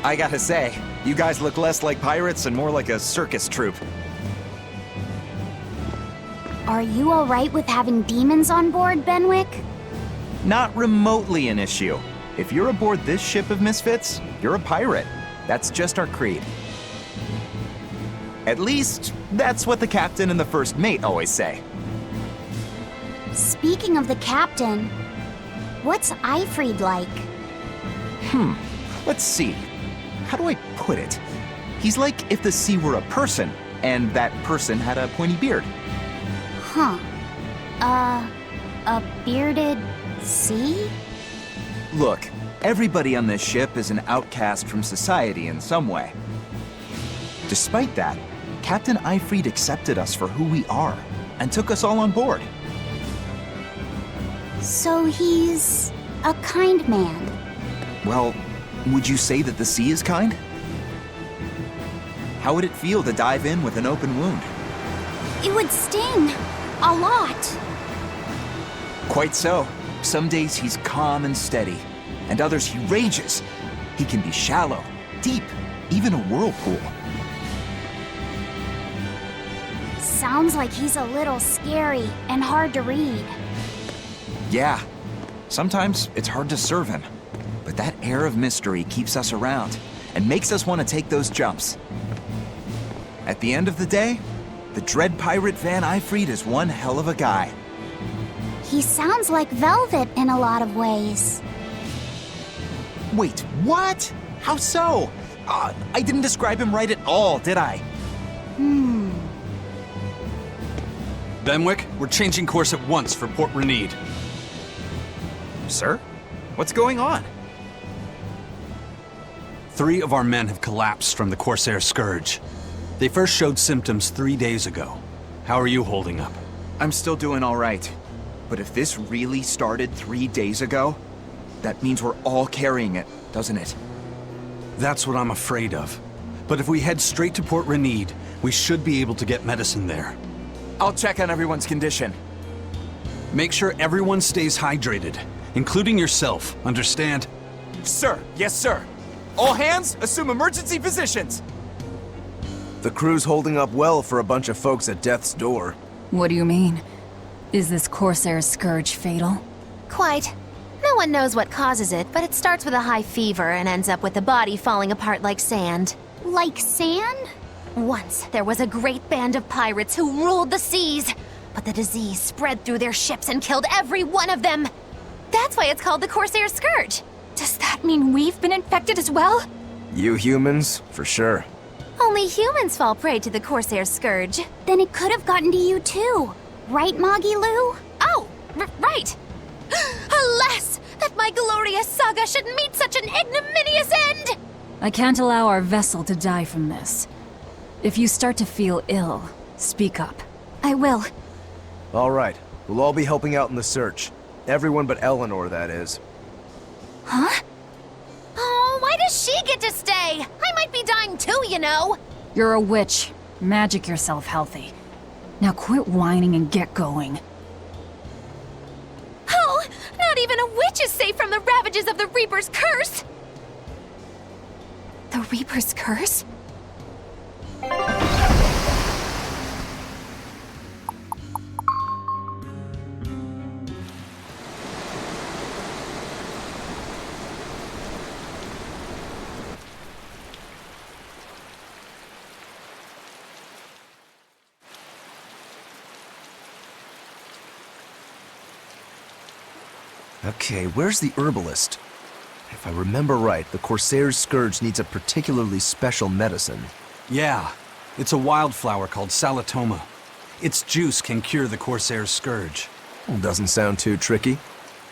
I gotta say, you guys look less like pirates and more like a circus troupe. Are you alright with having demons on board, Benwick? Not remotely an issue. If you're aboard this ship of misfits, you're a pirate. That's just our creed. At least, that's what the captain and the first mate always say. Speaking of the captain, what's Eifried like? Let's see. How do I put it? He's like if the sea were a person, and that person had a pointy beard. Huh. A bearded sea? Look, everybody on this ship is an outcast from society in some way. Despite that, Captain Eifried accepted us for who we are, and took us all on board. So he's a kind man. Well, would you say that the sea is kind? How would it feel to dive in with an open wound? It would sting. A lot. Quite so. Some days he's calm and steady, and others he rages. He can be shallow, deep, even a whirlpool. Sounds like he's a little scary and hard to read. Yeah, sometimes it's hard to serve him, but that air of mystery keeps us around and makes us want to take those jumps. At the end of the day, the dread pirate Van Eifried is one hell of a guy. He sounds like Velvet in a lot of ways. Wait, what? How so? I didn't describe him right at all, did I? Benwick, we're changing course at once for Port Renede. Sir? What's going on? 3 of our men have collapsed from the Corsair Scourge. They first showed symptoms 3 days ago. How are you holding up? I'm still doing all right. But if this really started 3 days ago, that means we're all carrying it, doesn't it? That's what I'm afraid of. But if we head straight to Port Renede, we should be able to get medicine there. I'll check on everyone's condition. Make sure everyone stays hydrated, including yourself, understand? Sir, yes sir. All hands, assume emergency positions. The crew's holding up well for a bunch of folks at death's door. What do you mean? Is this Corsair Scourge fatal? Quite. No one knows what causes it, but it starts with a high fever and ends up with the body falling apart like sand. Like sand? Once, there was a great band of pirates who ruled the seas, but the disease spread through their ships and killed every one of them. That's why it's called the Corsair Scourge. Does that mean we've been infected as well? You humans, for sure. Only humans fall prey to the Corsair Scourge. Then it could have gotten to you too. Right, Moggy Lou? Oh, right. Alas, that my glorious saga should meet such an ignominious end! I can't allow our vessel to die from this. If you start to feel ill, speak up. I will. All right, we'll all be helping out in the search. Everyone but Eleanor, that is. Huh? Oh, why does she get to stay? I might be dying too, you know. You're a witch. Magic yourself healthy. Now quit whining and get going. Oh, not even a witch is safe from the ravages of the Reaper's curse! The Reaper's curse? Okay, where's the herbalist? If I remember right, the Corsair's Scourge needs a particularly special medicine. Yeah, it's a wildflower called Salatoma. Its juice can cure the Corsair's Scourge. Doesn't sound too tricky.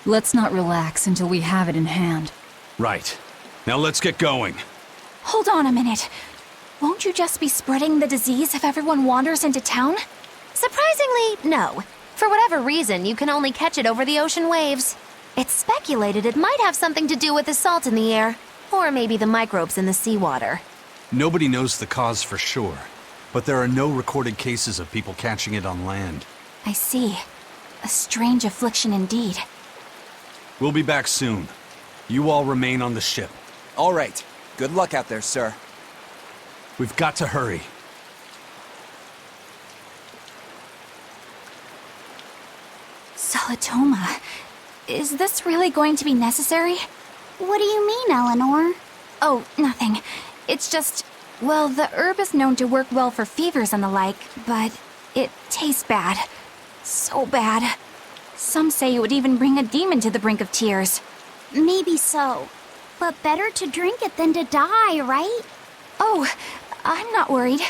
Let's not relax until we have it in hand. Right. Now let's get going. Hold on a minute. Won't you just be spreading the disease if everyone wanders into town? Surprisingly, no. For whatever reason, you can only catch it over the ocean waves. It's speculated it might have something to do with the salt in the air, or maybe the microbes in the seawater. Nobody knows the cause for sure, but there are no recorded cases of people catching it on land. I see. A strange affliction indeed. We'll be back soon. You all remain on the ship. All right. Good luck out there, sir. We've got to hurry. Solitoma. Is this really going to be necessary? What do you mean, Eleanor? Oh, nothing. It's just, well, the herb is known to work well for fevers and the like, but it tastes bad. So bad. Some say it would even bring a demon to the brink of tears. Maybe so. But better to drink it than to die, right? Oh, I'm not worried.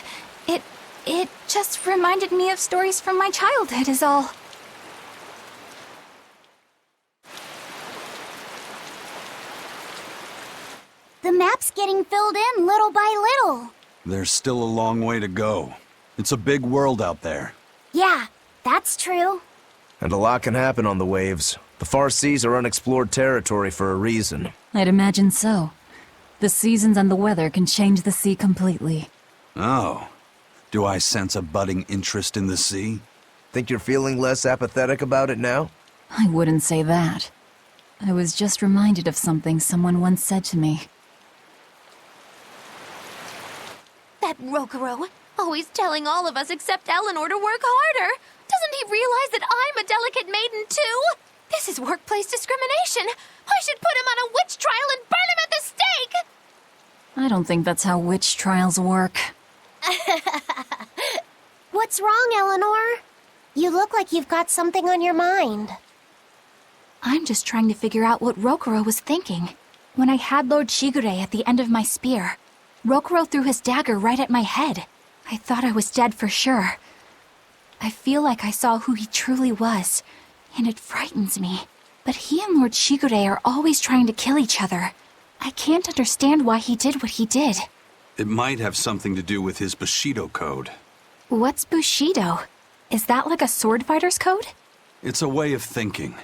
It just reminded me of stories from my childhood is all. The map's getting filled in little by little. There's still a long way to go. It's a big world out there. Yeah, that's true. And a lot can happen on the waves. The far seas are unexplored territory for a reason. I'd imagine so. The seasons and the weather can change the sea completely. Oh. Do I sense a budding interest in the sea? Think you're feeling less apathetic about it now? I wouldn't say that. I was just reminded of something someone once said to me. That Rokuro, always telling all of us except Eleanor to work harder. Doesn't he realize that I'm a delicate maiden too? This is workplace discrimination. I should put him on a witch trial and burn him at the stake! I don't think that's how witch trials work. What's wrong, Eleanor? You look like you've got something on your mind. I'm just trying to figure out what Rokuro was thinking. When I had Lord Shigure at the end of my spear, Rokuro threw his dagger right at my head. I thought I was dead for sure. I feel like I saw who he truly was, and it frightens me. But he and Lord Shigure are always trying to kill each other. I can't understand why he did what he did. It might have something to do with his Bushido code. What's Bushido? Is that like a sword fighter's code? It's a way of thinking.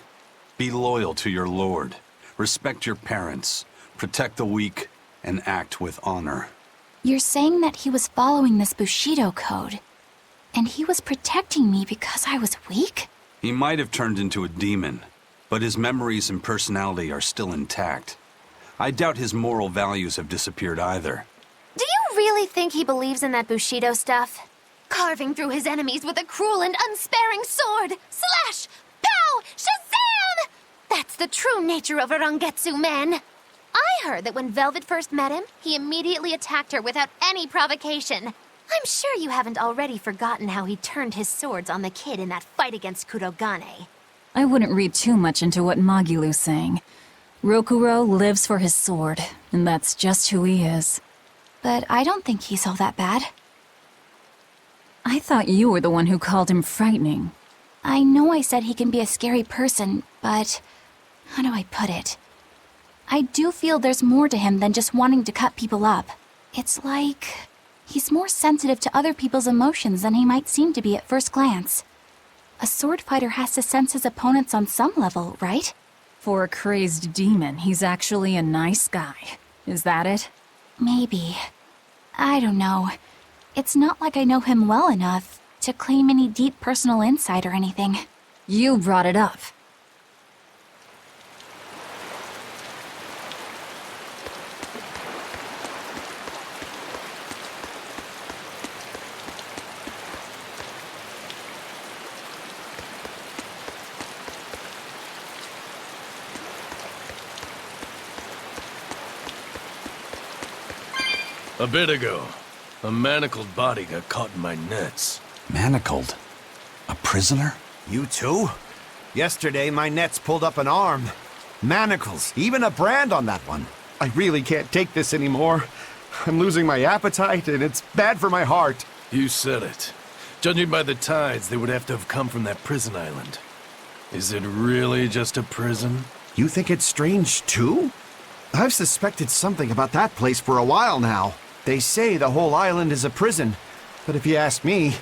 Be loyal to your lord. Respect your parents. Protect the weak. And act with honor. You're saying that he was following this Bushido code, and he was protecting me because I was weak? He might have turned into a demon, but his memories and personality are still intact. I doubt his moral values have disappeared either. Do you really think he believes in that Bushido stuff? Carving through his enemies with a cruel and unsparing sword! Slash! Pow! Shazam! That's the true nature of a Rangetsu man! I heard that when Velvet first met him, he immediately attacked her without any provocation. I'm sure you haven't already forgotten how he turned his swords on the kid in that fight against Kurogane. I wouldn't read too much into what Magilu's saying. Rokuro lives for his sword, and that's just who he is. But I don't think he's all that bad. I thought you were the one who called him frightening. I know I said he can be a scary person, but how do I put it? I do feel there's more to him than just wanting to cut people up. It's like he's more sensitive to other people's emotions than he might seem to be at first glance. A sword fighter has to sense his opponents on some level, right? For a crazed demon, he's actually a nice guy. Is that it? Maybe. I don't know. It's not like I know him well enough to claim any deep personal insight or anything. You brought it up. A bit ago, a manacled body got caught in my nets. Manacled? A prisoner? You too? Yesterday, my nets pulled up an arm. Manacles, even a brand on that one. I really can't take this anymore. I'm losing my appetite, and it's bad for my heart. You said it. Judging by the tides, they would have to have come from that prison island. Is it really just a prison? You think it's strange, too? I've suspected something about that place for a while now. They say the whole island is a prison, but if you ask me,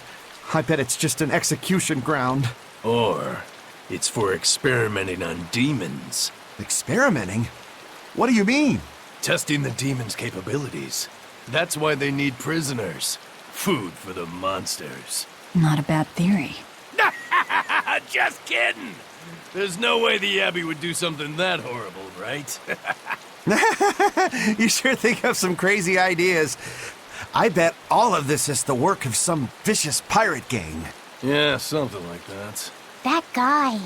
I bet it's just an execution ground. Or it's for experimenting on demons. Experimenting? What do you mean? Testing the demons' capabilities. That's why they need prisoners. Food for the monsters. Not a bad theory. Just kidding! There's no way the Abbey would do something that horrible, right? You sure think of some crazy ideas. I bet all of this is the work of some vicious pirate gang. Yeah, something like that. That guy.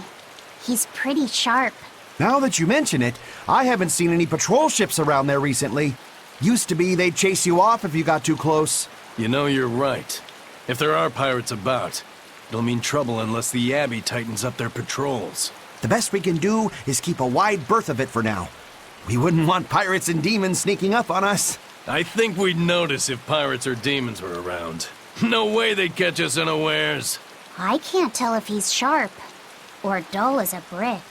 He's pretty sharp. Now that you mention it, I haven't seen any patrol ships around there recently. Used to be they'd chase you off if you got too close. You know, you're right. If there are pirates about, it'll mean trouble unless the Abbey tightens up their patrols. The best we can do is keep a wide berth of it for now. We wouldn't want pirates and demons sneaking up on us. I think we'd notice if pirates or demons were around. No way they'd catch us unawares. I can't tell if he's sharp or dull as a brick.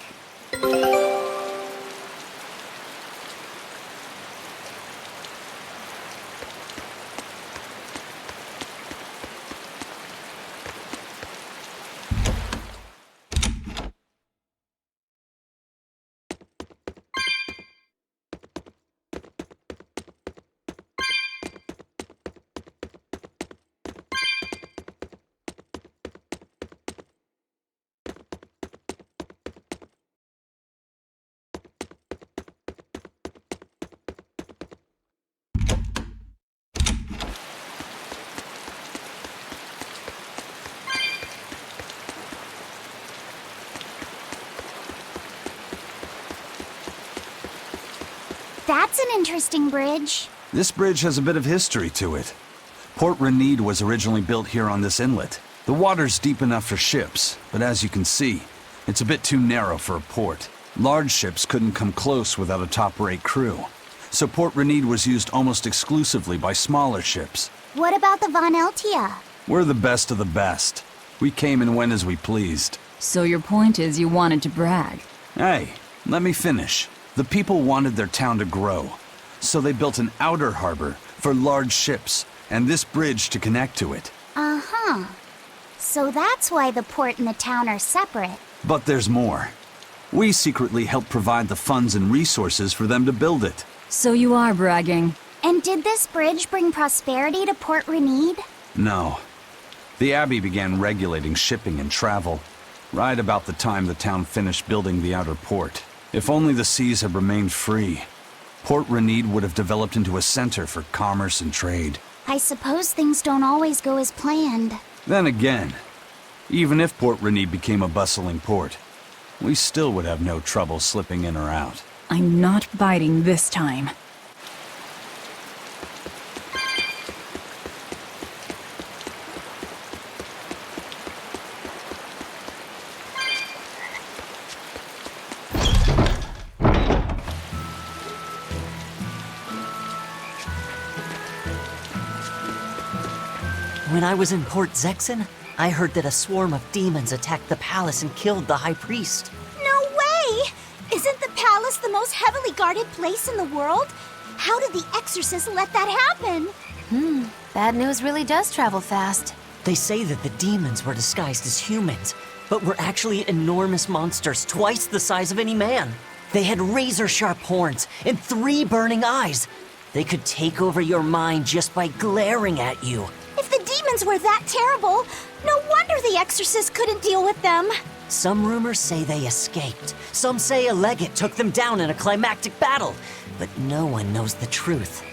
That's an interesting bridge. This bridge has a bit of history to it. Port Renede was originally built here on this inlet. The water's deep enough for ships, but as you can see, it's a bit too narrow for a port. Large ships couldn't come close without a top-rate crew. So Port Renede was used almost exclusively by smaller ships. What about the Von Eltia? We're the best of the best. We came and went as we pleased. So your point is you wanted to brag. Hey, let me finish. The people wanted their town to grow, so they built an outer harbor for large ships, and this bridge to connect to it. Uh-huh. So that's why the port and the town are separate. But there's more. We secretly helped provide the funds and resources for them to build it. So you are bragging. And did this bridge bring prosperity to Port Renede? No. The Abbey began regulating shipping and travel, right about the time the town finished building the outer port. If only the seas had remained free, Port Renede would have developed into a center for commerce and trade. I suppose things don't always go as planned. Then again, even if Port Renede became a bustling port, we still would have no trouble slipping in or out. I'm not biting this time. When I was in Port Zexen, I heard that a swarm of demons attacked the palace and killed the High Priest. No way! Isn't the palace the most heavily guarded place in the world? How did the exorcists let that happen? Bad news really does travel fast. They say that the demons were disguised as humans, but were actually enormous monsters twice the size of any man. They had razor-sharp horns and 3 burning eyes. They could take over your mind just by glaring at you. If the demons were that terrible, no wonder the exorcists couldn't deal with them. Some rumors say they escaped. Some say a legate took them down in a climactic battle. But no one knows the truth.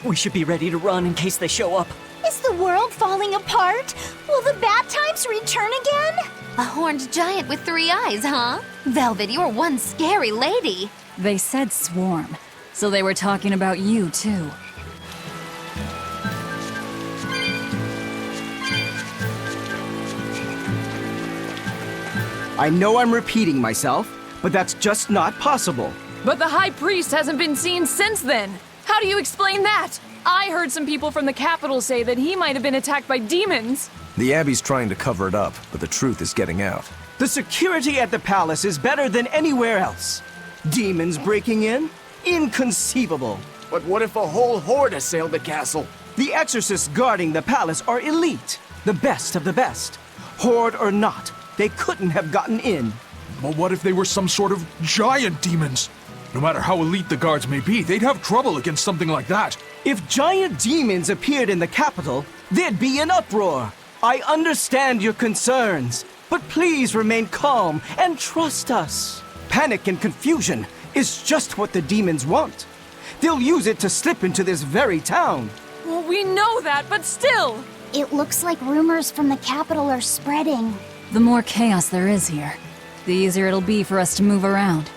We should be ready to run in case they show up. Is the world falling apart? Will the bad times return again? A horned giant with 3 eyes, huh? Velvet, you're one scary lady. They said swarm, so they were talking about you too. I know I'm repeating myself, but that's just not possible. But the High Priest hasn't been seen since then. How do you explain that? I heard some people from the capital say that he might have been attacked by demons. The Abbey's trying to cover it up, but the truth is getting out. The security at the palace is better than anywhere else. Demons breaking in? Inconceivable. But what if a whole horde assailed the castle? The exorcists guarding the palace are elite, the best of the best. Horde or not, they couldn't have gotten in. But what if they were some sort of giant demons? No matter how elite the guards may be, they'd have trouble against something like that. If giant demons appeared in the capital, there'd be an uproar. I understand your concerns, but please remain calm and trust us. Panic and confusion is just what the demons want. They'll use it to slip into this very town. Well, we know that, but still! It looks like rumors from the capital are spreading. The more chaos there is here, the easier it'll be for us to move around.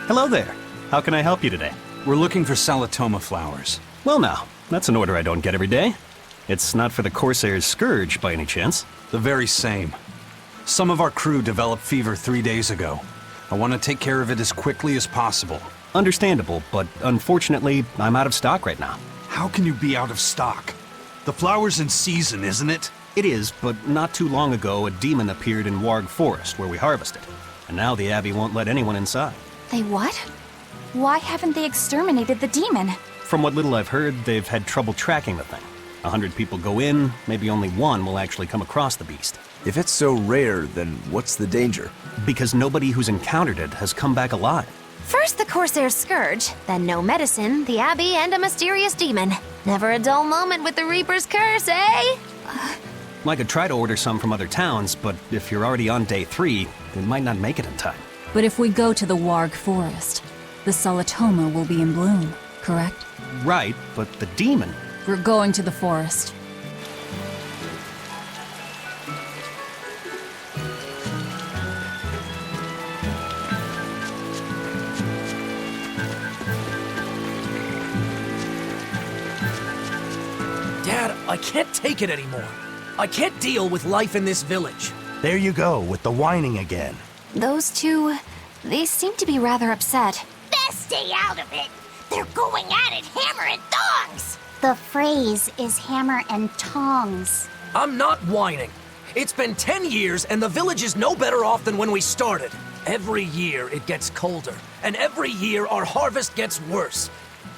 Hello there. How can I help you today? We're looking for Salatoma flowers. Well now, that's an order I don't get every day. It's not for the Corsair's Scourge by any chance? The very same. Some of our crew developed fever 3 days ago. I want to take care of it as quickly as possible. Understandable, but unfortunately, I'm out of stock right now. How can you be out of stock? The flower's in season, isn't it? It is, but not too long ago, a demon appeared in Warg Forest, where we harvested. And now the Abbey won't let anyone inside. They what? Why haven't they exterminated the demon? From what little I've heard, they've had trouble tracking the thing. 100 people go in, maybe only one will actually come across the beast. If it's so rare, then what's the danger? Because nobody who's encountered it has come back alive. First the Corsair's Scourge, then no medicine, the Abbey, and a mysterious demon. Never a dull moment with the Reaper's Curse, eh? I could try to order some from other towns, but if you're already on day 3, they might not make it in time. But if we go to the Warg Forest, the Salatoma will be in bloom, correct? Right, but the demon... We're going to the forest. Dad, I can't take it anymore. I can't deal with life in this village. There you go, with the whining again. Those two, they seem to be rather upset. Best stay out of it. They're going at it hammer and tongs. The phrase is hammer and tongs. I'm not whining. It's been 10 years and the village is no better off than when we started. Every year it gets colder, and every year our harvest gets worse.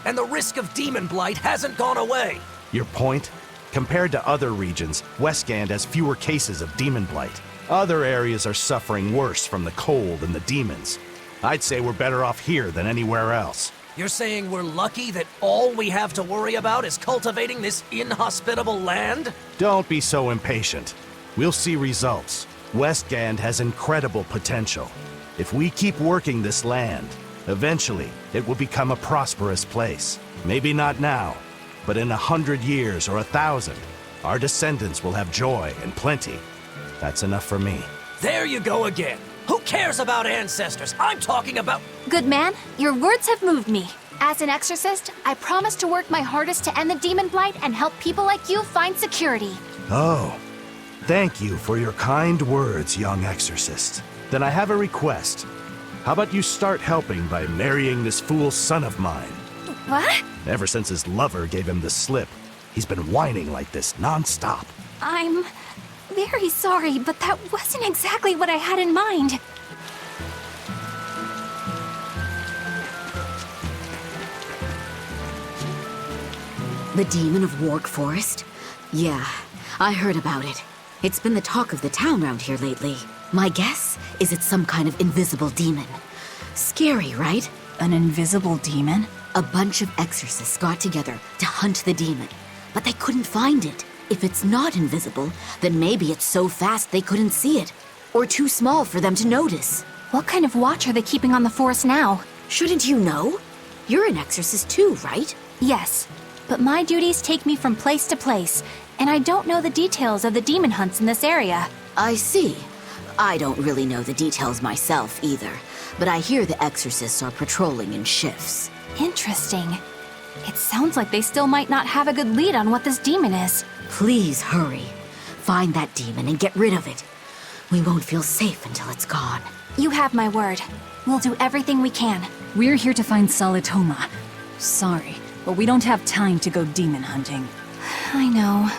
And the risk of demon blight hasn't gone away. Your point? Compared to other regions, Westgand has fewer cases of demon blight. Other areas are suffering worse from the cold and the demons. I'd say we're better off here than anywhere else. You're saying we're lucky that all we have to worry about is cultivating this inhospitable land? Don't be so impatient. We'll see results. Westgand has incredible potential. If we keep working this land, eventually it will become a prosperous place. Maybe not now, but in 100 years or 1,000, our descendants will have joy and plenty. That's enough for me. There you go again. Who cares about ancestors? I'm talking about... Good man, your words have moved me. As an exorcist, I promise to work my hardest to end the demon blight and help people like you find security. Oh, Thank you for your kind words, young exorcist. Then I have a request. How about you start helping by marrying this fool son of mine? What? Ever since his lover gave him the slip, he's been whining like this non-stop. I'm very sorry, but that wasn't exactly what I had in mind. The demon of Warg Forest? Yeah, I heard about it. It's been the talk of the town around here lately. My guess is it's some kind of invisible demon. Scary, right? An invisible demon? A bunch of exorcists got together to hunt the demon, but they couldn't find it. If it's not invisible, then maybe it's so fast they couldn't see it, or too small for them to notice. What kind of watch are they keeping on the forest now? Shouldn't you know? You're an exorcist too, right? Yes, but my duties take me from place to place, and I don't know the details of the demon hunts in this area. I see. I don't really know the details myself either, but I hear the exorcists are patrolling in shifts. Interesting. It sounds like they still might not have a good lead on what this demon is. Please hurry. Find that demon and get rid of it. We won't feel safe until it's gone. You have my word. We'll do everything we can. We're here to find Salitoma. Sorry, but we don't have time to go demon hunting. I know.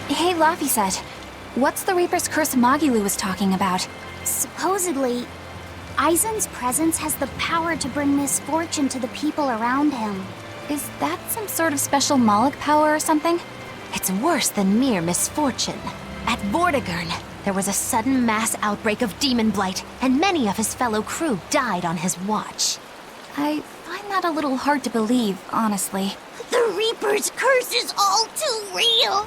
Hey, Laphicet. What's the Reaper's Curse Magilu was talking about? Supposedly, Aizen's presence has the power to bring misfortune to the people around him. Is that some sort of special Moloch power or something? It's worse than mere misfortune. At Vortigern, there was a sudden mass outbreak of demon blight, and many of his fellow crew died on his watch. I find that a little hard to believe, honestly. The Reaper's Curse is all too real!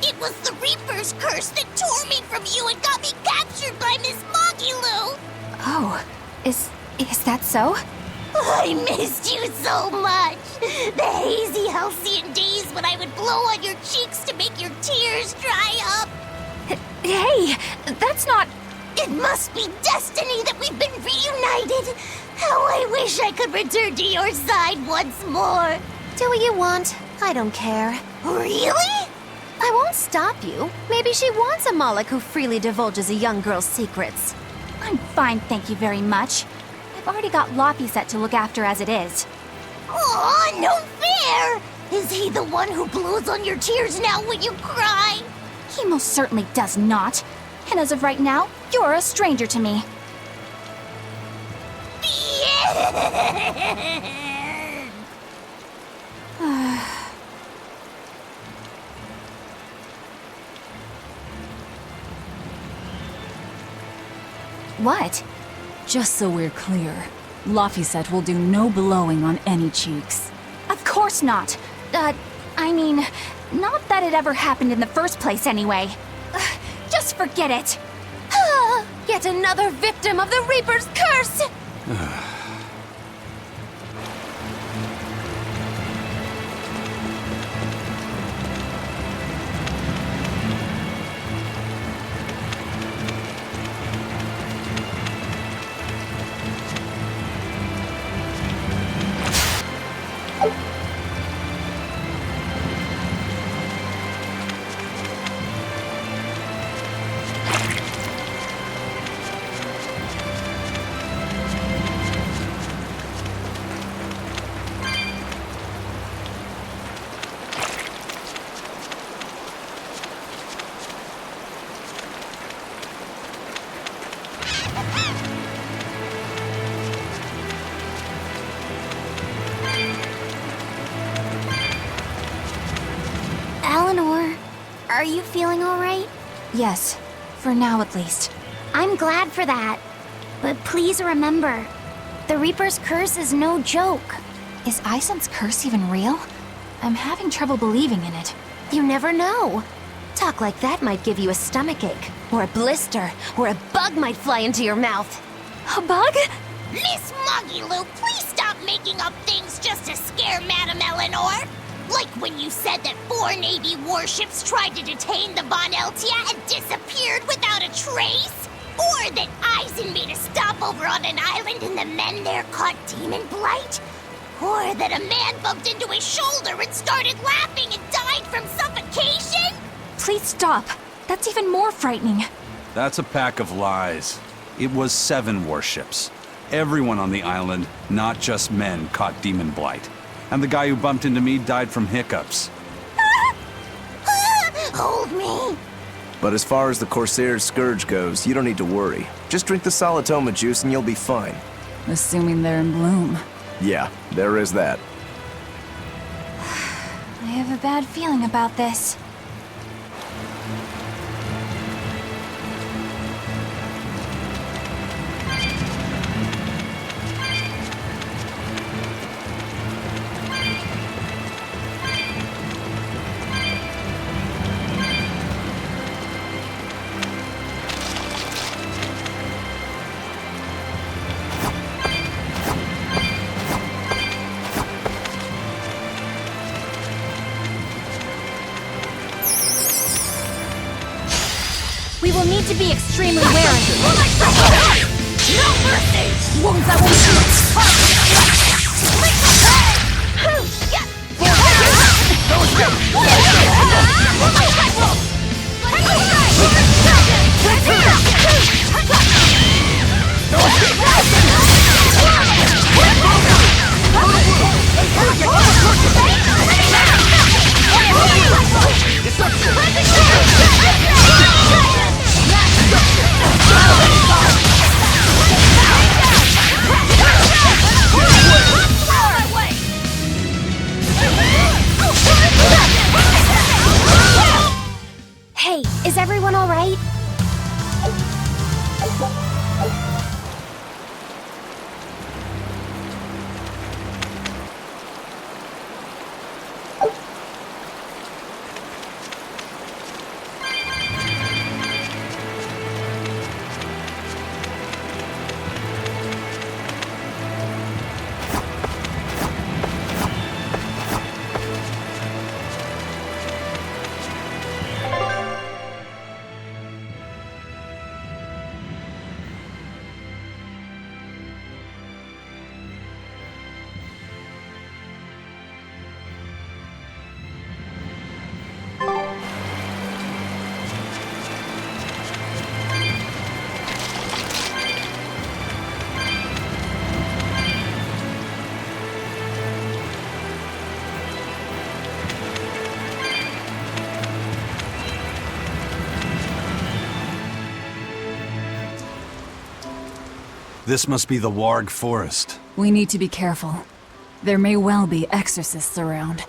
It was the Reaper's Curse that tore me from you and got me captured by Miss Magilu! Oh, is that so? I missed you so much! The hazy halcyon days when I would blow on your cheeks to make your tears dry up! Hey, that's not... It must be destiny that we've been reunited! How I wish I could return to your side once more! Do what you want. I don't care. Really? I won't stop you. Maybe she wants a Moloch who freely divulges a young girl's secrets. I'm fine, thank you very much. I've already got Laphicet to look after as it is. Aw, no fair! Is he the one who blows on your tears now when you cry? He most certainly does not. And as of right now, you're a stranger to me. What? Just so we're clear, Laphicet will do no blowing on any cheeks. Of course not. I mean, not that it ever happened in the first place anyway. Just forget it. Yet another victim of the Reaper's Curse! Eleanor, are you feeling all right? Yes, for now at least. I'm glad for that. But please remember, the Reaper's curse is no joke. Is Isen's curse even real? I'm having trouble believing in it. You never know. Talk like that might give you a stomachache, or a blister, or a bug might fly into your mouth. A bug? Miss Moggy-Lou, please stop making up things just to scare Madame Eleanor. Like when you said that 4 Navy warships tried to detain the Von Eltia and disappeared without a trace? Or that Eisen made a stopover on an island and the men there caught demon blight? Or that a man bumped into his shoulder and started laughing and died from suffocation? Please stop. That's even more frightening. That's a pack of lies. It was 7 warships. Everyone on the island, not just men, caught demon blight. And the guy who bumped into me died from hiccups. Hold me. But as far as the Corsair's Scourge goes, you don't need to worry. Just drink the Solitoma juice and you'll be fine. Assuming they're in bloom. Yeah, there is that. I have a bad feeling about this. We will need to be extremely wary. No mercy! Wounds that will Hey, is everyone all right? This must be the Warg Forest. We need to be careful. There may well be exorcists around.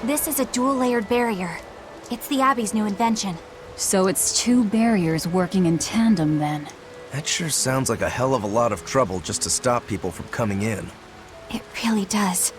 This is a dual-layered barrier. It's the Abbey's new invention. So it's 2 barriers working in tandem, then. That sure sounds like a hell of a lot of trouble just to stop people from coming in. It really does.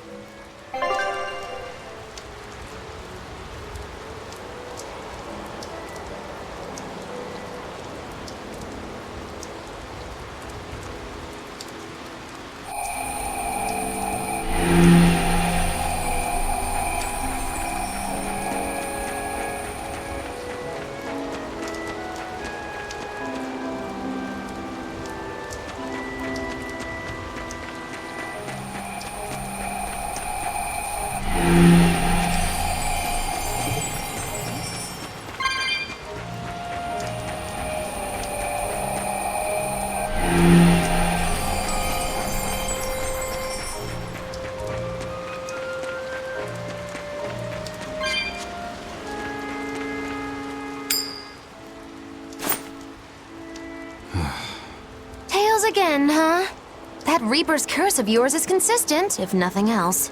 Uh-huh. That Reaper's curse of yours is consistent, if nothing else.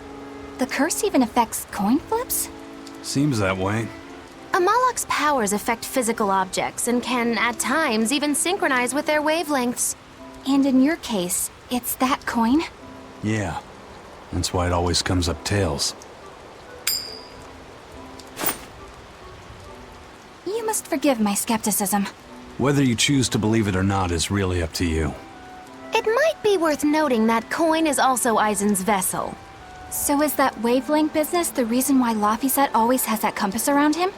The curse even affects coin flips? Seems that way. A Moloch's powers affect physical objects and can, at times, even synchronize with their wavelengths. And in your case, it's that coin? Yeah. That's why it always comes up tails. You must forgive my skepticism. Whether you choose to believe it or not is really up to you. It might be worth noting that coin is also Eisen's vessel. So is that wavelength business the reason why Laphicet always has that compass around him?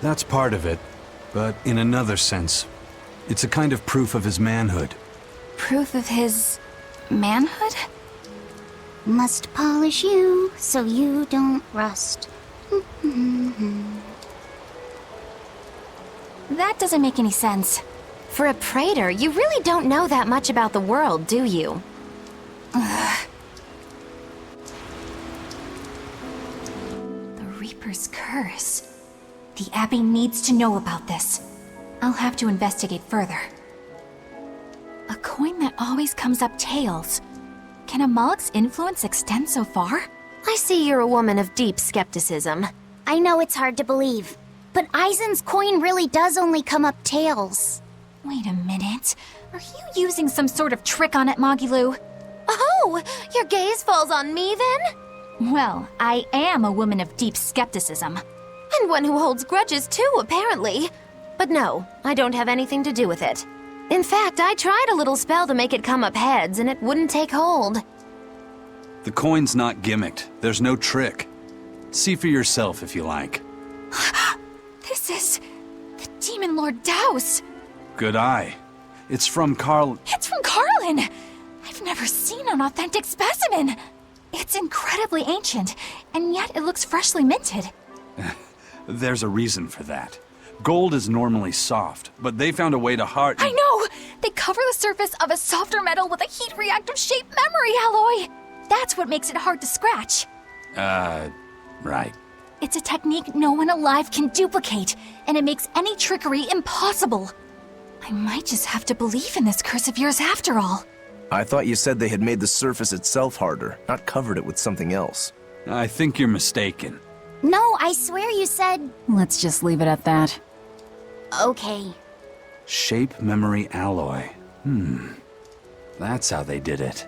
That's part of it, but in another sense, it's a kind of proof of his manhood. Proof of his manhood? Must polish you so you don't rust. That doesn't make any sense. For a praetor, you really don't know that much about the world, do you? Ugh. The Reaper's curse. The Abbey needs to know about this. I'll have to investigate further. A coin that always comes up tails. Can a Moloch's influence extend so far? I see you're a woman of deep skepticism. I know it's hard to believe, but Eisen's coin really does only come up tails. Wait a minute. Are you using some sort of trick on it, Magilu? Oh, your gaze falls on me then? Well, I am a woman of deep skepticism. And one who holds grudges too, apparently. But no, I don't have anything to do with it. In fact, I tried a little spell to make it come up heads, and it wouldn't take hold. The coin's not gimmicked. There's no trick. See for yourself if you like. This is the Demon Lord Daos. Good eye. It's from Carl... It's from Carlin! I've never seen an authentic specimen. It's incredibly ancient, and yet it looks freshly minted. There's a reason for that. Gold is normally soft, but they found a way to harden... I know! They cover the surface of a softer metal with a heat-reactive shaped memory alloy! That's what makes it hard to scratch. Right. It's a technique no one alive can duplicate, and it makes any trickery impossible. I might just have to believe in this curse of yours after all. I thought you said they had made the surface itself harder, not covered it with something else. I think you're mistaken. No, I swear you said... Let's just leave it at that. Okay. Shape memory alloy. That's how they did it.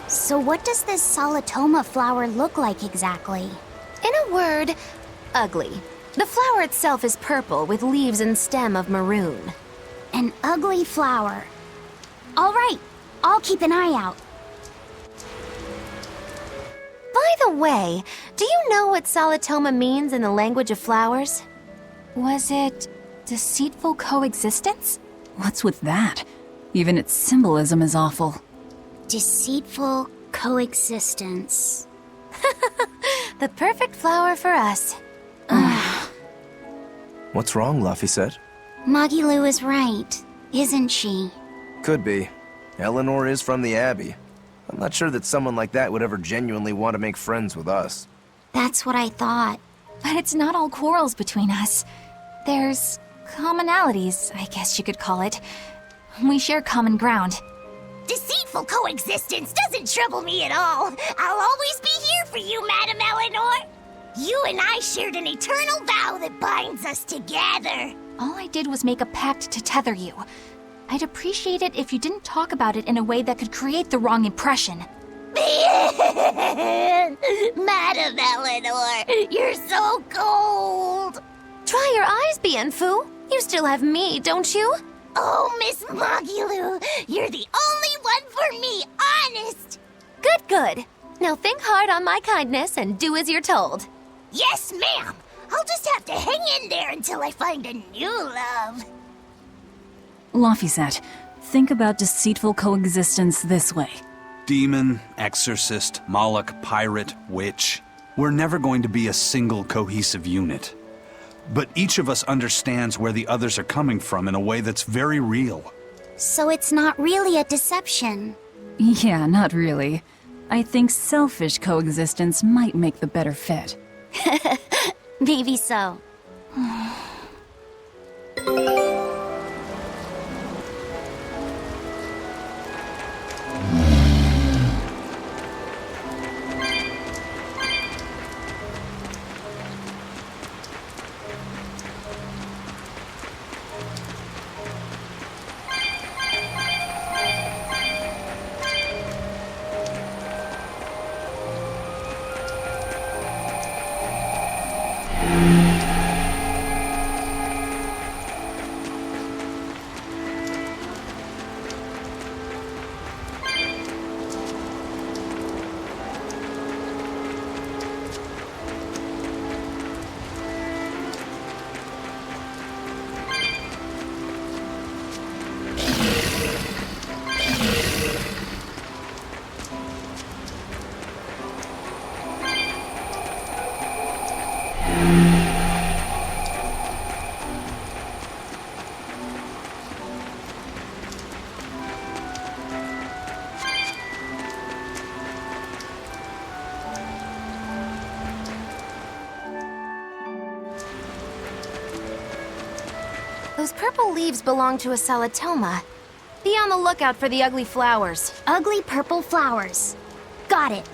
So what does this solitoma flower look like exactly? In a word, ugly. The flower itself is purple with leaves and stem of maroon. An ugly flower. All right, I'll keep an eye out. By the way, do you know what solitoma means in the language of flowers? Was it deceitful coexistence? What's with that? Even its symbolism is awful. Deceitful coexistence. The perfect flower for us. What's wrong, Laphicet? Magilu is right, isn't she? Could be. Eleanor is from the Abbey. I'm not sure that someone like that would ever genuinely want to make friends with us. That's what I thought. But it's not all quarrels between us. There's commonalities, I guess you could call it. We share common ground. Deceitful coexistence doesn't trouble me at all. I'll always be here for you, Madame Eleanor. You and I shared an eternal vow that binds us together. All I did was make a pact to tether you. I'd appreciate it if you didn't talk about it in a way that could create the wrong impression. Madame Eleanor, you're so cold. Try your eyes, Bienfu. You still have me, don't you? Oh, Miss Magilu, you're the only one for me, honest. Good, good. Now think hard on my kindness and do as you're told. Yes, ma'am. I'll just have to hang in there until I find a new love. Laphicet, think about deceitful coexistence this way. Demon, exorcist, Moloch, pirate, witch. We're never going to be a single cohesive unit. But each of us understands where the others are coming from in a way that's very real. So it's not really a deception. Yeah, not really. I think selfish coexistence might make the better fit. Maybe so. Those purple leaves belong to a salatoma. Be on the lookout for the ugly flowers. Ugly purple flowers. Got it.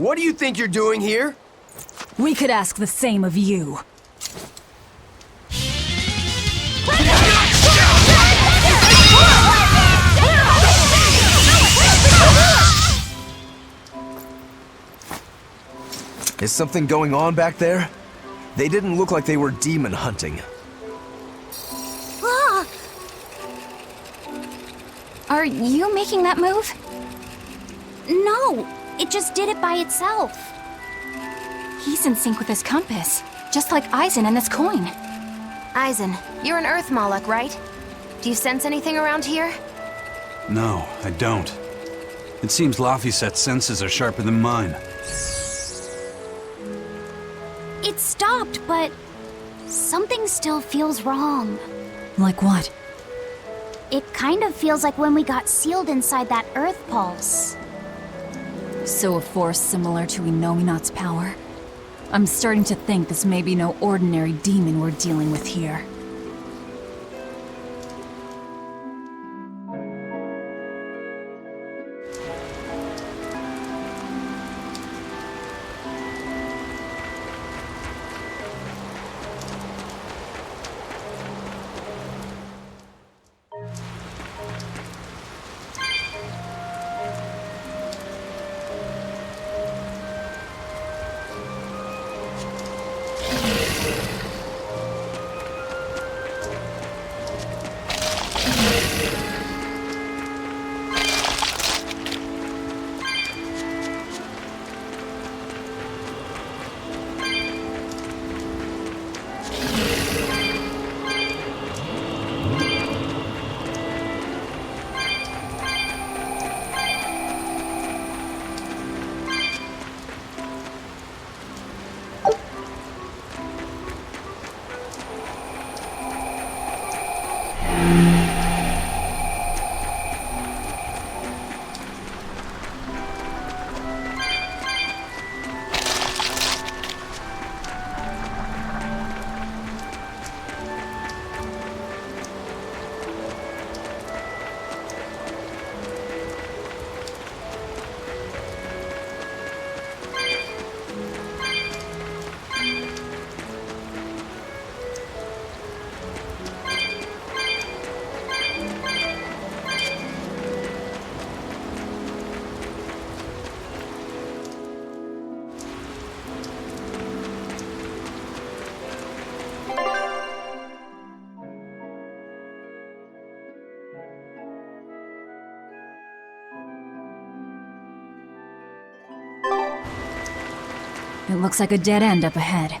What do you think you're doing here? We could ask the same of you. Is something going on back there? They didn't look like they were demon hunting. Ah! Are you making that move? No, it just did it by itself. He's in sync with his compass, just like Eisen and this coin. Eisen, you're an Earth Moloch, right? Do you sense anything around here? No, I don't. It seems Laphicet's senses are sharper than mine. It stopped, but something still feels wrong. Like what? It kind of feels like when we got sealed inside that Earth pulse. So a force similar to Inominat's power? I'm starting to think this may be no ordinary demon we're dealing with here. It looks like a dead end up ahead.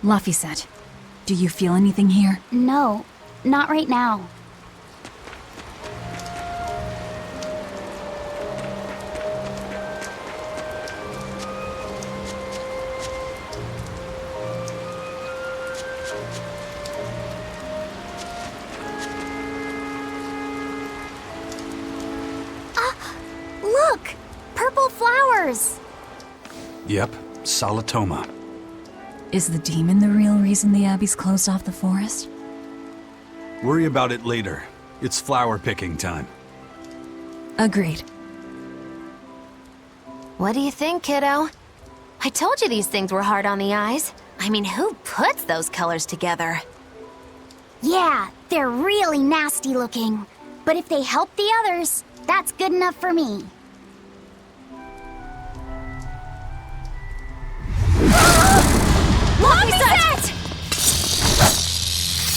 Laphicet, do you feel anything here? No, not right now. Look! Purple flowers! Yep, Salatoma. Is the demon the real reason the Abbey's closed off the forest? Worry about it later. It's flower picking time. Agreed. What do you think, kiddo? I told you these things were hard on the eyes. I mean, who puts those colors together? Yeah, they're really nasty looking. But if they help the others, that's good enough for me. Laphicet!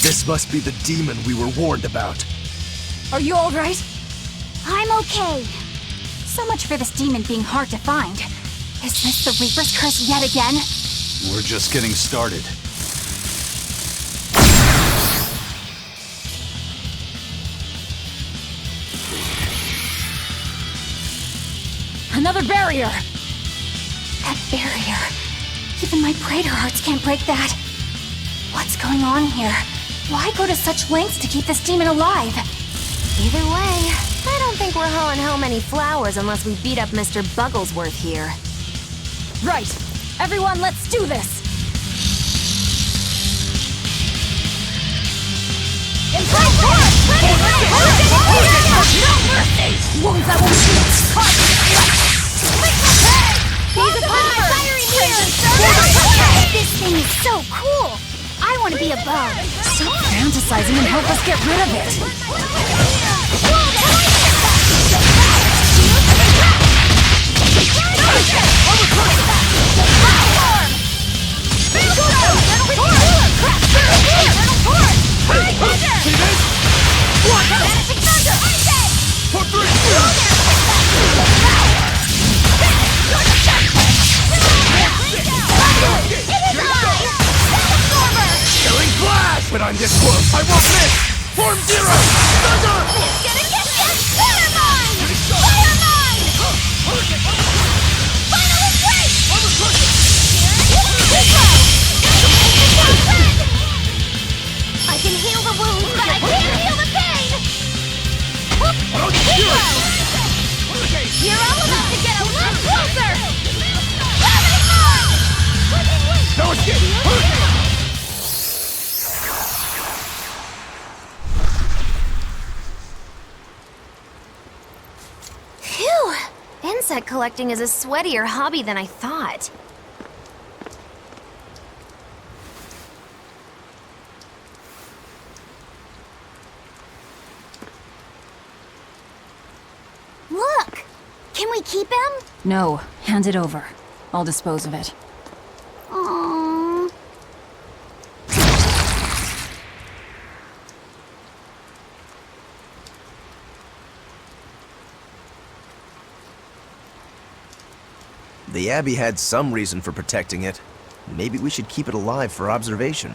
This must be the demon we were warned about. Are you alright? I'm okay. So much for this demon being hard to find. Is this the Reaper's curse yet again? We're just getting started. Another barrier! That barrier. Even my praetor hearts can't break that. What's going on here? Why go to such lengths to keep this demon alive? Either way, I don't think we're hauling home any flowers unless we beat up Mr. Bugglesworth here. Right! Everyone, let's do this! In front forward! No mercy! Wounds that will shield! Days of fiery mirrors! This thing is so cool! I want to be a bug. Stop fantasizing and help us get rid of it. But I'm this close, I won't miss! Form zero! Thunder! It's gonna get you! Fire mine! Fire mine! Final break! I can heal the wounds, but I can't heal the pain! Hero! You're all about to get a lot closer! Fire mine! No escape! Phew! Insect collecting is a sweatier hobby than I thought. Look! Can we keep him? No, hand it over. I'll dispose of it. Aww. The Abbey had some reason for protecting it. Maybe we should keep it alive for observation.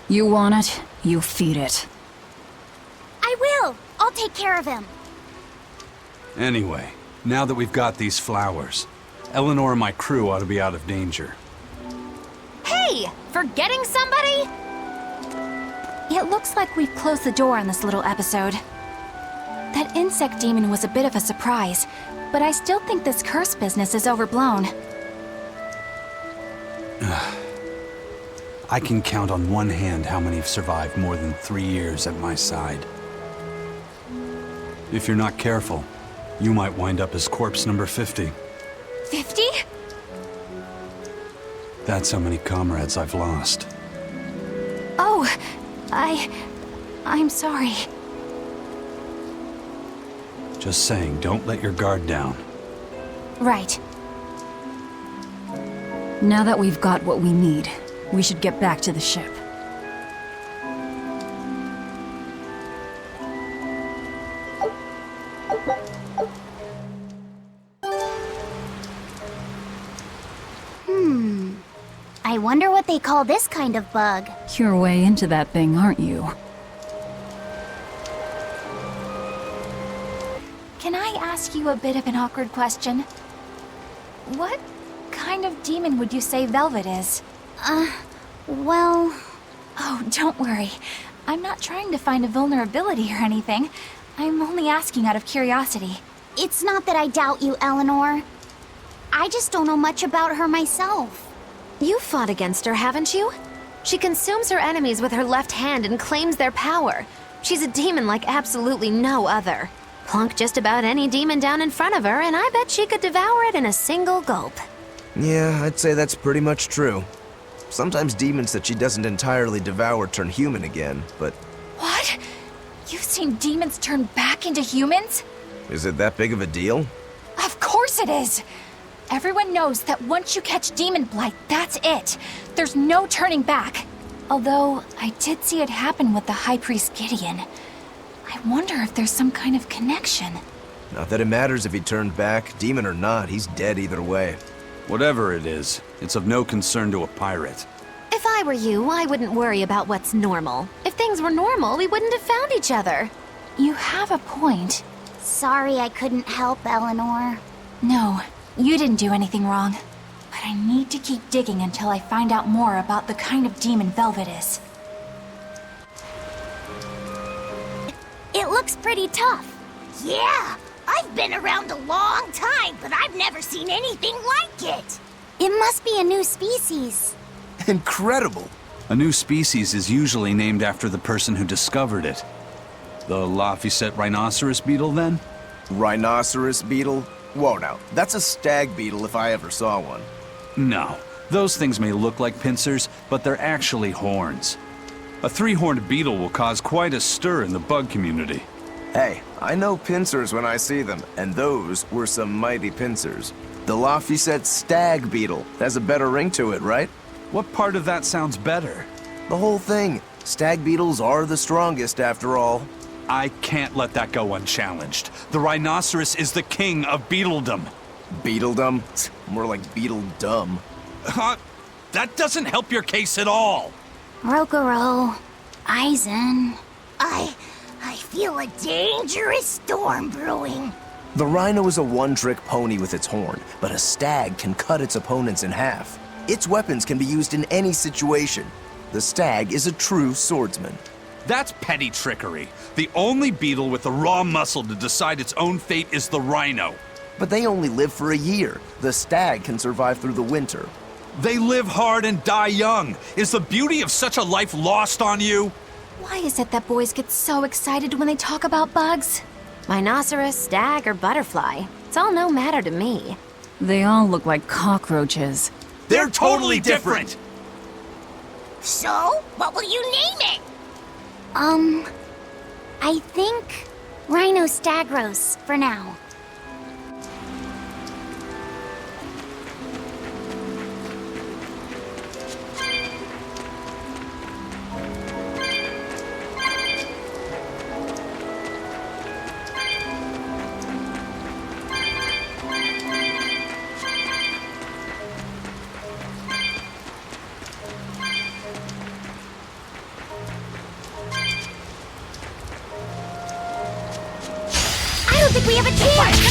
You want it, you feed it. I will! I'll take care of him. Anyway, now that we've got these flowers, Eleanor and my crew ought to be out of danger. Hey! Forgetting somebody? It looks like we've closed the door on this little episode. That insect demon was a bit of a surprise, but I still think this curse business is overblown. I can count on one hand how many have survived more than 3 years at my side. If you're not careful, you might wind up as corpse number 50. 50? That's how many comrades I've lost. Oh, I'm sorry. Just saying, don't let your guard down. Right. Now that we've got what we need, we should get back to the ship. I wonder what they call this kind of bug. You're way into that thing, aren't you? Can I ask you a bit of an awkward question? What kind of demon would you say Velvet is? Well... Oh, don't worry. I'm not trying to find a vulnerability or anything. I'm only asking out of curiosity. It's not that I doubt you, Eleanor. I just don't know much about her myself. You fought against her, haven't you? She consumes her enemies with her left hand and claims their power. She's a demon like absolutely no other. Plunk just about any demon down in front of her, and I bet she could devour it in a single gulp. Yeah, I'd say that's pretty much true. Sometimes demons that she doesn't entirely devour turn human again, but... What? You've seen demons turn back into humans? Is it that big of a deal? Of course it is! Everyone knows that once you catch demon blight, that's it. There's no turning back. Although, I did see it happen with the High Priest Gideon. I wonder if there's some kind of connection. Not that it matters if he turned back, demon or not, he's dead either way. Whatever it is, it's of no concern to a pirate. If I were you, I wouldn't worry about what's normal. If things were normal, we wouldn't have found each other. You have a point. Sorry I couldn't help, Eleanor. No, you didn't do anything wrong. But I need to keep digging until I find out more about the kind of demon Velvet is. It looks pretty tough. Yeah, I've been around a long time, but I've never seen anything like it. It must be a new species. Incredible! A new species is usually named after the person who discovered it. The Laphicet rhinoceros beetle, then? Rhinoceros beetle? Whoa now, that's a stag beetle if I ever saw one. No. Those things may look like pincers, but they're actually horns. A three-horned beetle will cause quite a stir in the bug community. Hey, I know pincers when I see them, and those were some mighty pincers. The Laphicet stag beetle has a better ring to it, right? What part of that sounds better? The whole thing. Stag beetles are the strongest, after all. I can't let that go unchallenged. The rhinoceros is the king of beetledom. Beetledom? More like beetledum. That doesn't help your case at all. Rokuro, Aizen. I feel a dangerous storm brewing. The rhino is a one-trick pony with its horn, but a stag can cut its opponents in half. Its weapons can be used in any situation. The stag is a true swordsman. That's petty trickery. The only beetle with the raw muscle to decide its own fate is the rhino. But they only live for a year. The stag can survive through the winter. They live hard and die young. Is the beauty of such a life lost on you? Why is it that boys get so excited when they talk about bugs? Rhinoceros, stag, or butterfly. It's all no matter to me. They all look like cockroaches. They're totally different! So, what will you name it? I think Rhinostagros for now. I don't think we have a chance!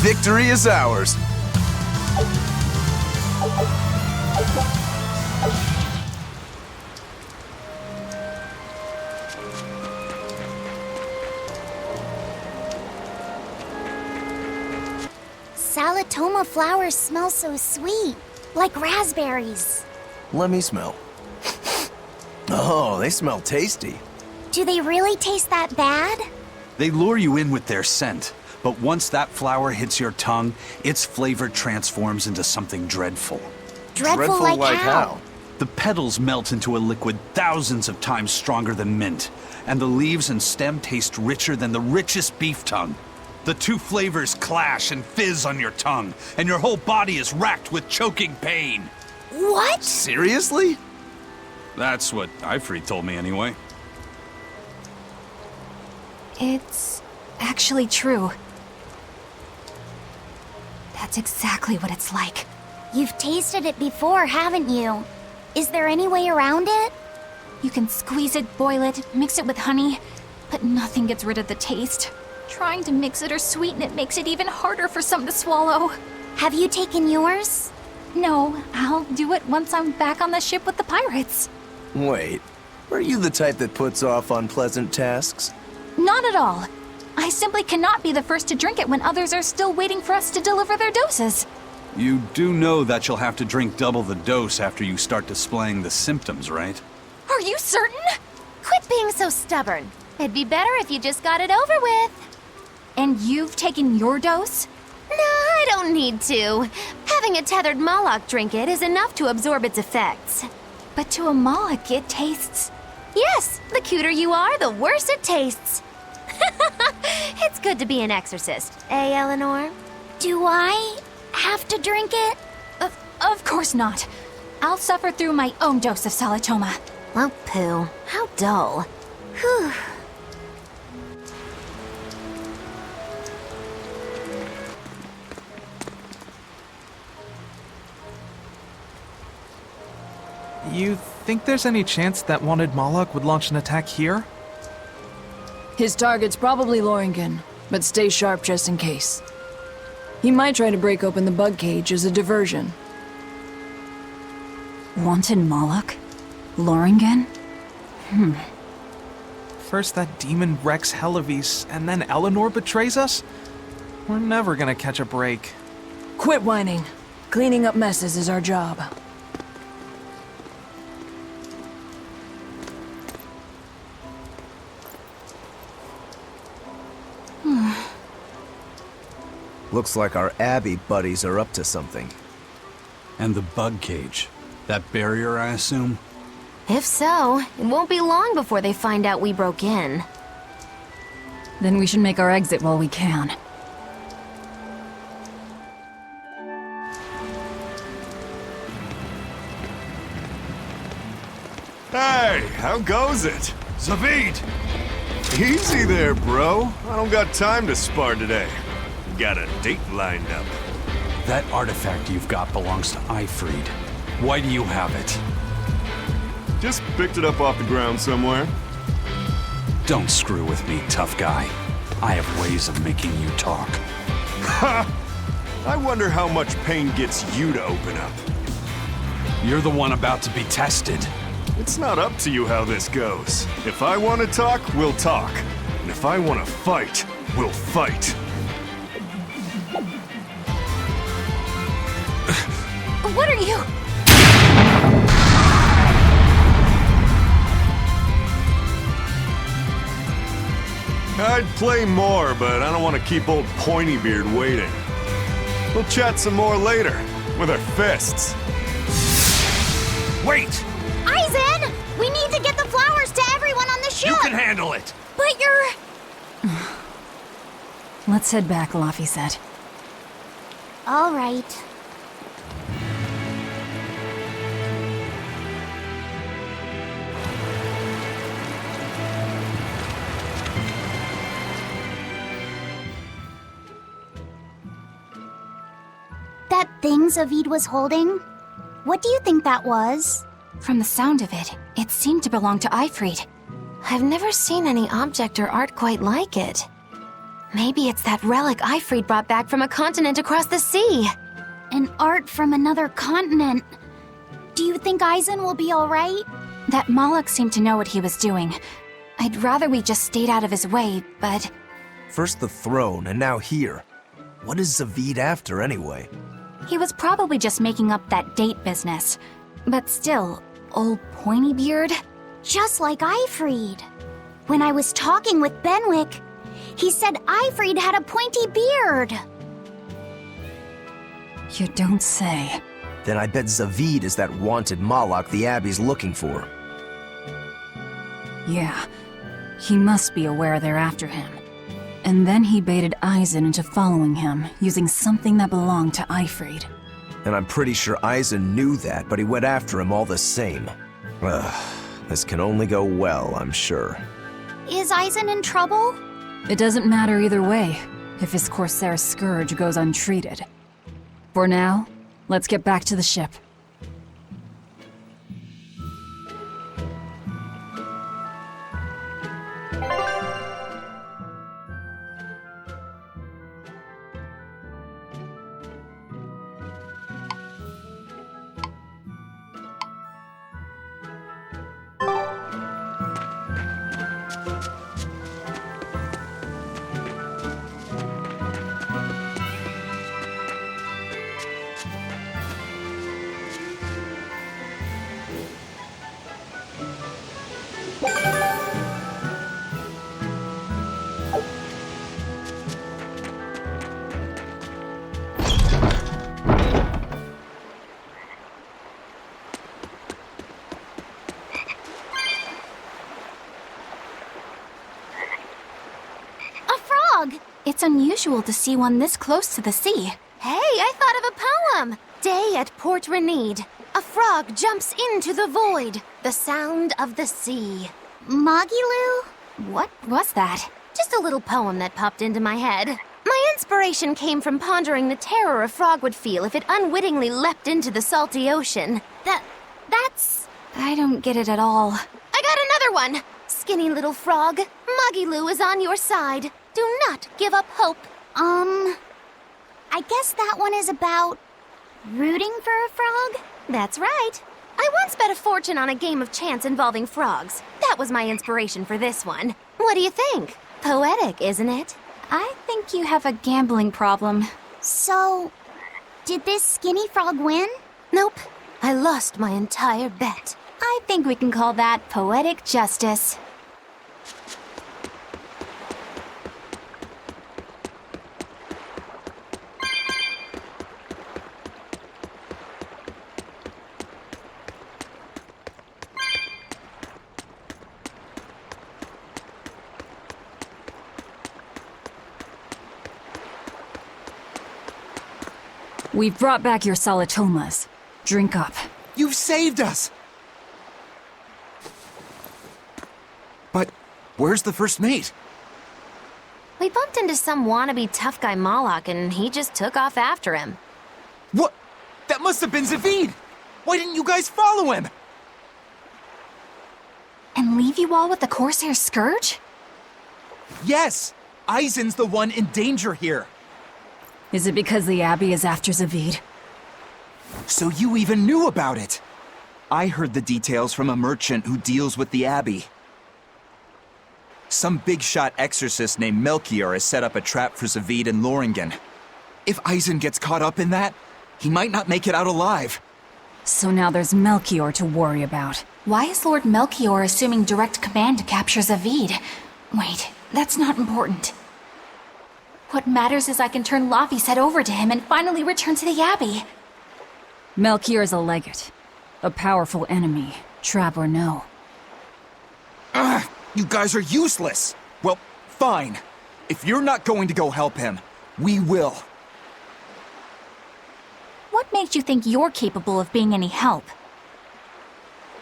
Victory is ours. Salatoma flowers smell so sweet, like raspberries. Let me smell. Oh, they smell tasty. Do they really taste that bad? They lure you in with their scent, but once that flower hits your tongue, its flavor transforms into something dreadful. Dreadful like how? The petals melt into a liquid thousands of times stronger than mint, and the leaves and stem taste richer than the richest beef tongue. The two flavors clash and fizz on your tongue, and your whole body is racked with choking pain. What? Seriously? That's what Ifrit told me anyway. It's actually true. That's exactly what it's like. You've tasted it before, haven't you? Is there any way around it? You can squeeze it, boil it, mix it with honey, but nothing gets rid of the taste. Trying to mix it or sweeten it makes it even harder for some to swallow. Have you taken yours? No, I'll do it once I'm back on the ship with the pirates. Wait, are you the type that puts off unpleasant tasks? Not at all. I simply cannot be the first to drink it when others are still waiting for us to deliver their doses. You do know that you'll have to drink double the dose after you start displaying the symptoms, right? Are you certain? Quit being so stubborn. It'd be better if you just got it over with. And you've taken your dose? No, I I don't need to. Having a tethered Moloch drink it is enough to absorb its effects. But to a Moloch, it tastes... Yes, the cuter you are, the worse it tastes. It's good to be an exorcist, eh, Eleanor? Do I have to drink it? Of course not. I'll suffer through my own dose of Salatoma. Oh, pooh. How dull. Whew. You think there's any chance that wanted Moloch would launch an attack here? His target's probably Loringen, but stay sharp just in case. He might try to break open the bug cage as a diversion. Wanted Moloch? Loringen? First that demon Rex Helavis, and then Eleanor betrays us? We're never gonna catch a break. Quit whining. Cleaning up messes is our job. Looks like our Abbey buddies are up to something. And the bug cage. That barrier, I assume? If so, it won't be long before they find out we broke in. Then we should make our exit while we can. Hey, how goes it? Zavid! Easy there, bro. I don't got time to spar today. Got a date lined up. That artifact you've got belongs to Ifried. Why do you have it? Just picked it up off the ground somewhere. Don't screw with me, tough guy. I have ways of making you talk. Ha! I wonder how much pain gets you to open up. You're the one about to be tested. It's not up to you how this goes. If I want to talk, we'll talk. And if I want to fight, we'll fight. What are you? I'd play more, but I don't want to keep old Pointybeard waiting. We'll chat some more later, with our fists. Wait! Aizen! We need to get the flowers to everyone on the ship! You can handle it! But you're... Let's head back, Laffy said. All right. That thing Zavid was holding? What do you think that was? From the sound of it, it seemed to belong to Ifried. I've never seen any object or art quite like it. Maybe it's that relic Ifried brought back from a continent across the sea. An art from another continent. Do you think Aizen will be all right? That Moloch seemed to know what he was doing. I'd rather we just stayed out of his way, but... First the throne, and now here. What is Zavid after, anyway? He was probably just making up that date business. But still, old Pointybeard? Just like Ifried. When I was talking with Benwick, he said Ifried had a pointy beard. You don't say. Then I bet Zavid is that wanted Moloch the Abbey's looking for. Yeah. He must be aware they're after him. And then he baited Aizen into following him, using something that belonged to Ifried. And I'm pretty sure Aizen knew that, but he went after him all the same. This can only go well, I'm sure. Is Aizen in trouble? It doesn't matter either way, if his Corsair scourge goes untreated. For now, let's get back to the ship. It's unusual to see one this close to the sea. Hey, I thought of a poem! Day at Port Renede. A frog jumps into the void. The sound of the sea. Magilu? What was that? Just a little poem that popped into my head. My inspiration came from pondering the terror a frog would feel if it unwittingly leapt into the salty ocean. That's... I don't get it at all. I got another one! Skinny little frog, Magilu is on your side. Do not give up hope. I guess that one is about rooting for a frog? That's right. I once bet a fortune on a game of chance involving frogs. That was my inspiration for this one. What do you think? Poetic, isn't it? I think you have a gambling problem. So, did this skinny frog win? Nope. I lost my entire bet. I think we can call that poetic justice. We've brought back your solitomas. Drink up. You've saved us! But where's the first mate? We bumped into some wannabe tough guy Moloch and he just took off after him. What? That must have been Zavid! Why didn't you guys follow him? And leave you all with the Corsair Scourge? Yes! Eisen's the one in danger here. Is it because the Abbey is after Zavid? So you even knew about it? I heard the details from a merchant who deals with the Abbey. Some big-shot exorcist named Melchior has set up a trap for Zavid and Loringen. If Eisen gets caught up in that, he might not make it out alive. So now there's Melchior to worry about. Why is Lord Melchior assuming direct command to capture Zavid? Wait, that's not important. What matters is I can turn Laufey's head over to him and finally return to the Abbey. Melchior is a legate. A powerful enemy, trap or no. Ugh, you guys are useless! Well, fine. If you're not going to go help him, we will. What makes you think you're capable of being any help?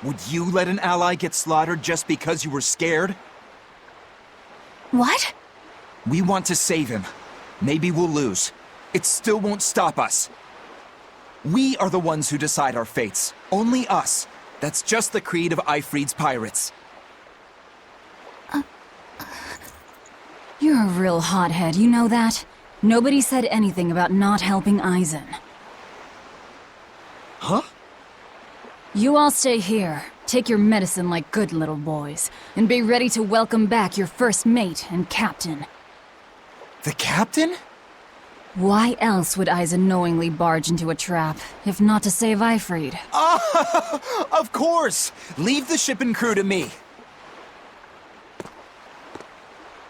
Would you let an ally get slaughtered just because you were scared? What? We want to save him. Maybe we'll lose. It still won't stop us. We are the ones who decide our fates. Only us. That's just the creed of Eifried's pirates. You're a real hothead, you know that? Nobody said anything about not helping Eisen. Huh? You all stay here, take your medicine like good little boys, and be ready to welcome back your first mate and captain. The captain? Why else would Eisen knowingly barge into a trap, if not to save Eifried? Of course! Leave the ship and crew to me.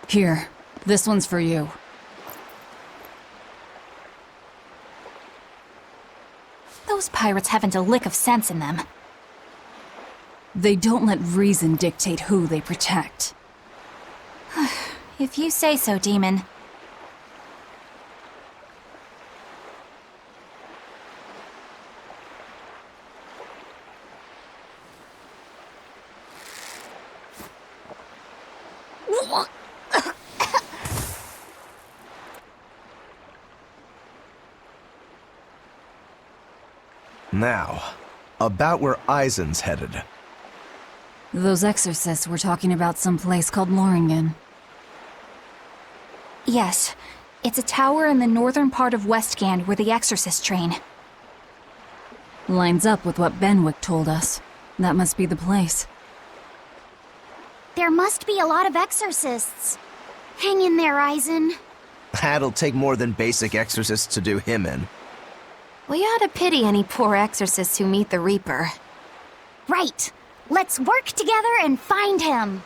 Here, this one's for you. Those pirates haven't a lick of sense in them. They don't let reason dictate who they protect. If you say so, Demon. Now, about where Eisen's headed. Those exorcists were talking about some place called Loringen. Yes, it's a tower in the northern part of Westgand where the exorcists train. Lines up with what Benwick told us. That must be the place. There must be a lot of exorcists. Hang in there, Eisen. That'll take more than basic exorcists to do him in. We ought to pity any poor exorcists who meet the Reaper. Right. Let's work together and find him.